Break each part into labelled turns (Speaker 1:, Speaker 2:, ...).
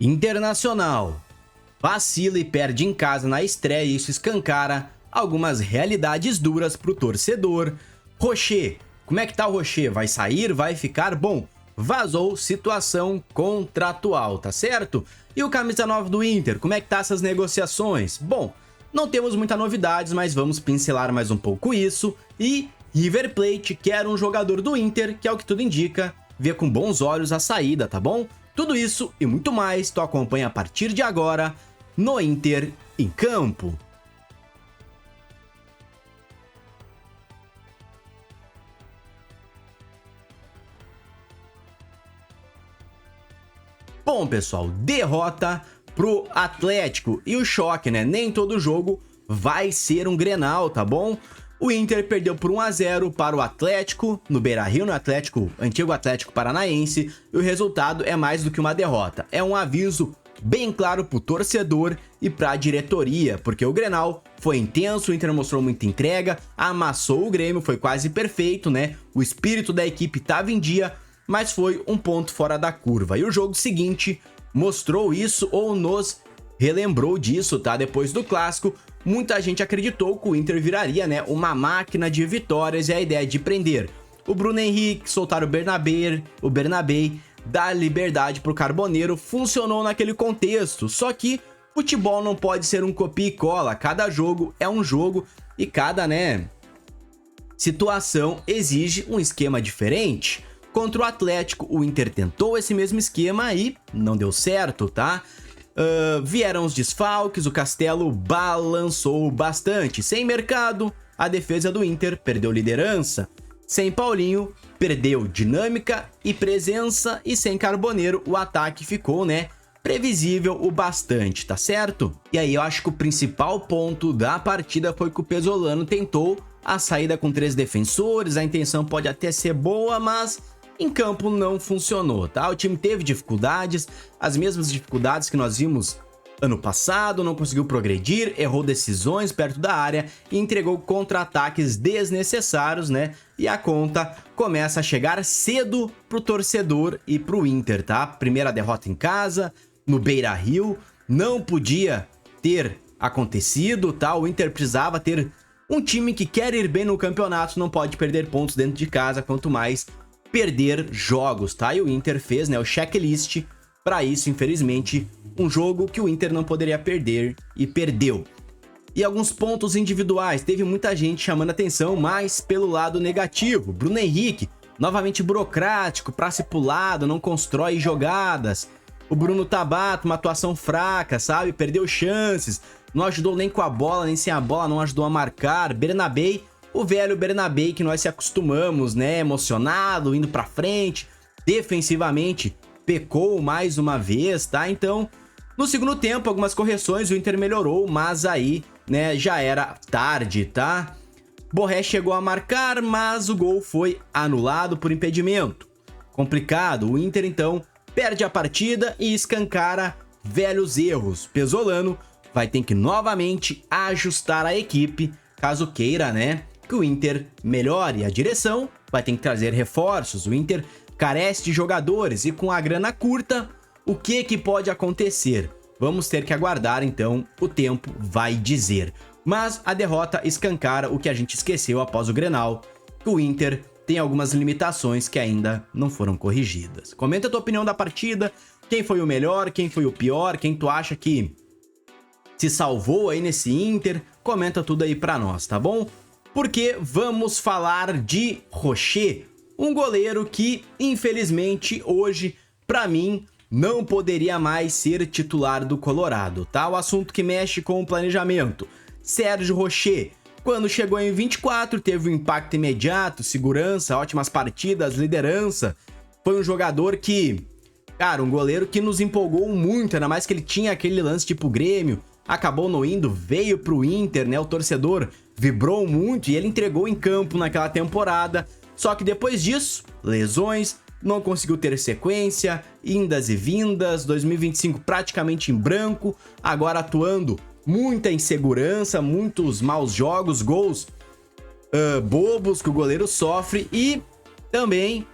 Speaker 1: Internacional vacila e perde em casa na estreia e isso escancara algumas realidades duras pro torcedor. Rocher, como é que tá o Rocher? Vai sair? Vai ficar? Bom, vazou situação contratual, tá certo? E o camisa 9 do Inter, como é que tá essas negociações? Bom, não temos muitas novidades, mas vamos pincelar mais um pouco isso. E River Plate quer um jogador do Inter, que é o que tudo indica, vê com bons olhos a saída, tá bom? Tudo isso e muito mais tu acompanha a partir de agora no Inter em Campo. Bom, pessoal, derrota pro Atlético e o choque, né? Nem todo jogo vai ser um Grenal, tá bom? O Inter perdeu por 1-0 para o Atlético, no Beira-Rio, no antigo Atlético Paranaense, e o resultado é mais do que uma derrota. É um aviso bem claro pro torcedor e pra diretoria, porque o Grenal foi intenso, o Inter mostrou muita entrega, amassou o Grêmio, foi quase perfeito, né? O espírito da equipe estava em dia, mas foi um ponto fora da curva. E o jogo seguinte mostrou isso ou nos relembrou disso, tá? Depois do clássico, muita gente acreditou que o Inter viraria, né, uma máquina de vitórias e a ideia de prender o Bruno Henrique, soltar o Bernabé, dar liberdade pro Carboneiro, funcionou naquele contexto. Só que futebol não pode ser um copia e cola, cada jogo é um jogo e cada, né, situação exige um esquema diferente. Contra o Atlético, o Inter tentou esse mesmo esquema e não deu certo, tá? Vieram os desfalques, o Castelo balançou bastante. Sem Mercado, a defesa do Inter perdeu liderança. Sem Paulinho, perdeu dinâmica e presença. E sem Carboneiro, o ataque ficou, né, previsível o bastante, tá certo? E aí eu acho que o principal ponto da partida foi que o Pesolano tentou a saída com 3 defensores. A intenção pode até ser boa, mas em campo não funcionou, tá? O time teve dificuldades, as mesmas dificuldades que nós vimos ano passado, não conseguiu progredir, errou decisões perto da área e entregou contra-ataques desnecessários, né? E a conta começa a chegar cedo pro torcedor e pro Inter, tá? Primeira derrota em casa, no Beira-Rio, não podia ter acontecido, tá? O Inter precisava ter um time que quer ir bem no campeonato, não pode perder pontos dentro de casa, quanto mais perder jogos, tá? E o Inter fez, né, o checklist para isso, infelizmente, um jogo que o Inter não poderia perder e perdeu. E alguns pontos individuais, teve muita gente chamando atenção, mas pelo lado negativo. Bruno Henrique, novamente burocrático, passe pro lado, não constrói jogadas. O Bruno Tabata, uma atuação fraca, sabe? Perdeu chances, não ajudou nem com a bola, nem sem a bola, não ajudou a marcar. Bernabé, o velho Bernabé que nós se acostumamos, né? Emocionado, indo pra frente, defensivamente pecou mais uma vez, tá? Então, no segundo tempo, algumas correções, o Inter melhorou, mas aí, né, já era tarde, tá? Borré chegou a marcar, mas o gol foi anulado por impedimento. Complicado, o Inter então perde a partida e escancara velhos erros. Pesolano vai ter que novamente ajustar a equipe, caso queira, né, que o Inter melhore. A direção vai ter que trazer reforços, o Inter carece de jogadores e com a grana curta, o que pode acontecer? Vamos ter que aguardar, então, o tempo vai dizer. Mas a derrota escancara o que a gente esqueceu após o Grenal, que o Inter tem algumas limitações que ainda não foram corrigidas. Comenta a tua opinião da partida, quem foi o melhor, quem foi o pior, quem tu acha que se salvou aí nesse Inter, comenta tudo aí pra nós, tá bom? Porque vamos falar de Rocher, um goleiro que, infelizmente, hoje, pra mim, não poderia mais ser titular do Colorado, tá? O assunto que mexe com o planejamento. Sérgio Rocher, quando chegou em 24, teve um impacto imediato, segurança, ótimas partidas, liderança. Foi um jogador que, cara, um goleiro que nos empolgou muito, ainda mais que ele tinha aquele lance tipo Grêmio, acabou não indo, veio pro Inter, né? O torcedor vibrou muito e ele entregou em campo naquela temporada. Só que depois disso, lesões, não conseguiu ter sequência, indas e vindas, 2025 praticamente em branco, agora atuando muita insegurança, muitos maus jogos, gols bobos que o goleiro sofre e também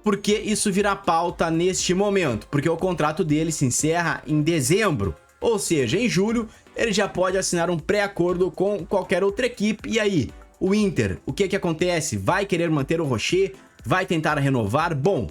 Speaker 1: Por que isso vira pauta neste momento? Porque o contrato dele se encerra em dezembro, ou seja, em julho ele já pode assinar um pré-acordo com qualquer outra equipe. E aí, o Inter, o que acontece? Vai querer manter o Rocher? Vai tentar renovar? Bom,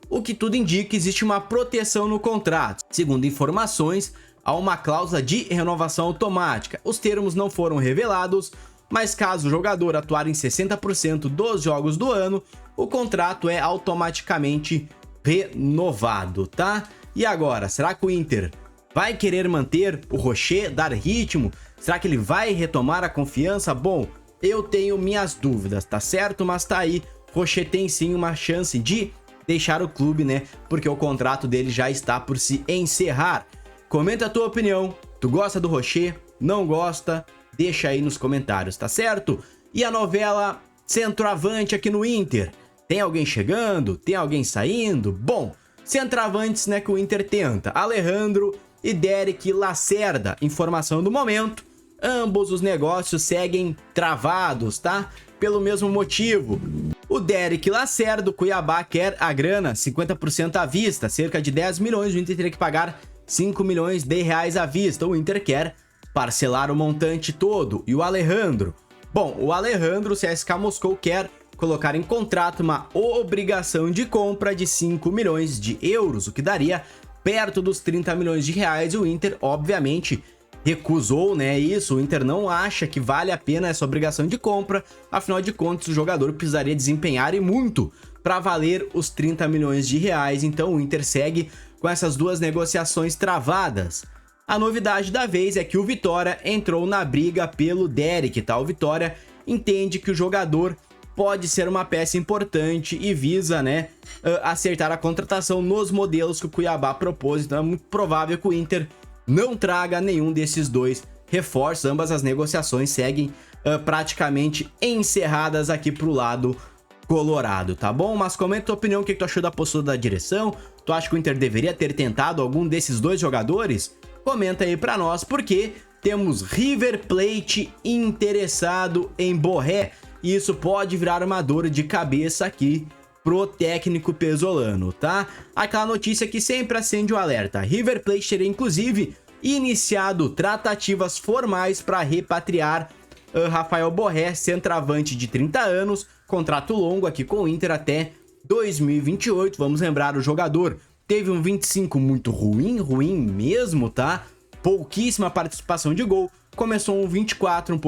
Speaker 1: o que tudo indica, existe uma proteção no contrato. Segundo informações, há uma cláusula de renovação automática. Os termos não foram revelados, mas caso o jogador atuar em 60% dos jogos do ano, o contrato é automaticamente renovado, tá? E agora, será que o Inter vai querer manter o Rocher, dar ritmo? Será que ele vai retomar a confiança? Bom, eu tenho minhas dúvidas, tá certo? Mas tá aí, Rocher tem sim uma chance de deixar o clube, né? Porque o contrato dele já está por se encerrar. Comenta a tua opinião. Tu gosta do Rocher? Não gosta? Deixa aí nos comentários, tá certo? E a novela centroavante aqui no Inter? Tem alguém chegando? Tem alguém saindo? Bom, centroavantes, né, que o Inter tenta. Alejandro e Derek Lacerda. Informação do momento. Ambos os negócios seguem travados, tá? Pelo mesmo motivo. O Derek Lacerda do Cuiabá quer a grana, 50% à vista, cerca de 10 milhões. O Inter teria que pagar 5 milhões de reais à vista. O Inter quer parcelar o montante todo. E o Alejandro? Bom, o Alejandro, o CSKA Moscou quer colocar em contrato uma obrigação de compra de 5 milhões de euros, o que daria perto dos 30 milhões de reais. E o Inter, obviamente, recusou, né, isso. O Inter não acha que vale a pena essa obrigação de compra, afinal de contas o jogador precisaria desempenhar e muito para valer os 30 milhões de reais. Então o Inter segue com essas duas negociações travadas. A novidade da vez é que o Vitória entrou na briga pelo Derek, tá? O Vitória entende que o jogador pode ser uma peça importante e visa, né, acertar a contratação nos modelos que o Cuiabá propôs. Então é muito provável que o Inter não traga nenhum desses dois reforços. Ambas as negociações seguem praticamente encerradas aqui pro lado colorado, tá bom? Mas comenta a tua opinião, o que tu achou da postura da direção? Tu acha que o Inter deveria ter tentado algum desses dois jogadores? Comenta aí pra nós, porque temos River Plate interessado em Borré, e isso pode virar uma dor de cabeça aqui pro técnico pesolano, tá? Aquela notícia que sempre acende o alerta. River Plate teria, inclusive, iniciado tratativas formais para repatriar Rafael Borré, centroavante de 30 anos, contrato longo aqui com o Inter até 2028. Vamos lembrar, o jogador teve um 25 muito ruim mesmo, tá? Pouquíssima participação de gol. Começou um 24,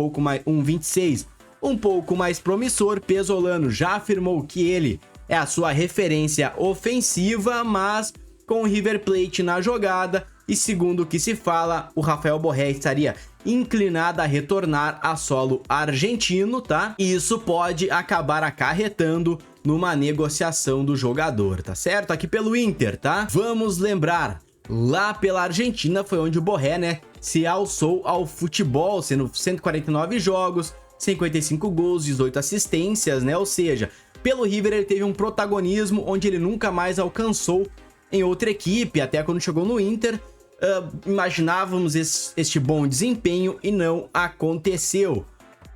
Speaker 1: um 26, um pouco mais promissor. Pesolano já afirmou que ele é a sua referência ofensiva, mas com o River Plate na jogada, e segundo o que se fala, o Rafael Borré estaria inclinado a retornar a solo argentino, tá? E isso pode acabar acarretando numa negociação do jogador, tá certo? Aqui pelo Inter, tá? Vamos lembrar, lá pela Argentina foi onde o Borré, né, se alçou ao futebol, sendo 149 jogos, 55 gols, 18 assistências, né? Ou seja, pelo River ele teve um protagonismo onde ele nunca mais alcançou em outra equipe. Até quando chegou no Inter, imaginávamos este bom desempenho e não aconteceu.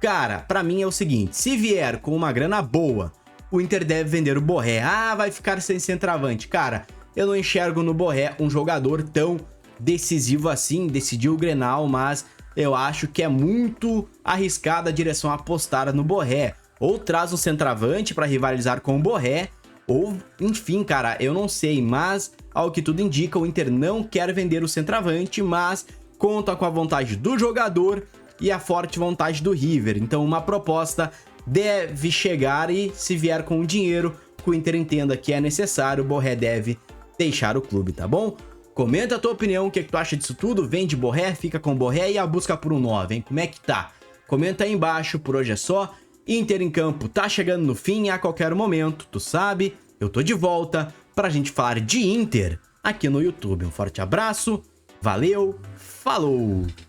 Speaker 1: Cara, pra mim é o seguinte, se vier com uma grana boa, o Inter deve vender o Borré. Ah, vai ficar sem centroavante. Cara, eu não enxergo no Borré um jogador tão decisivo assim. Decidiu o Grenal, mas eu acho que é muito arriscada a direção apostar no Borré. Ou traz um centroavante para rivalizar com o Borré, ou, enfim, cara, eu não sei. Mas, ao que tudo indica, o Inter não quer vender o centroavante, mas conta com a vontade do jogador e a forte vontade do River. Então, uma proposta deve chegar e, se vier com o dinheiro que o Inter entenda que é necessário, o Borré deve deixar o clube, tá bom? Comenta a tua opinião, o que tu acha disso tudo? Vende Borré, fica com Borré, e a busca por um 9, hein? Como é que tá? Comenta aí embaixo. Por hoje é só. Inter em campo tá chegando no fim, a qualquer momento, tu sabe, eu tô de volta pra gente falar de Inter aqui no YouTube. Um forte abraço, valeu, falou!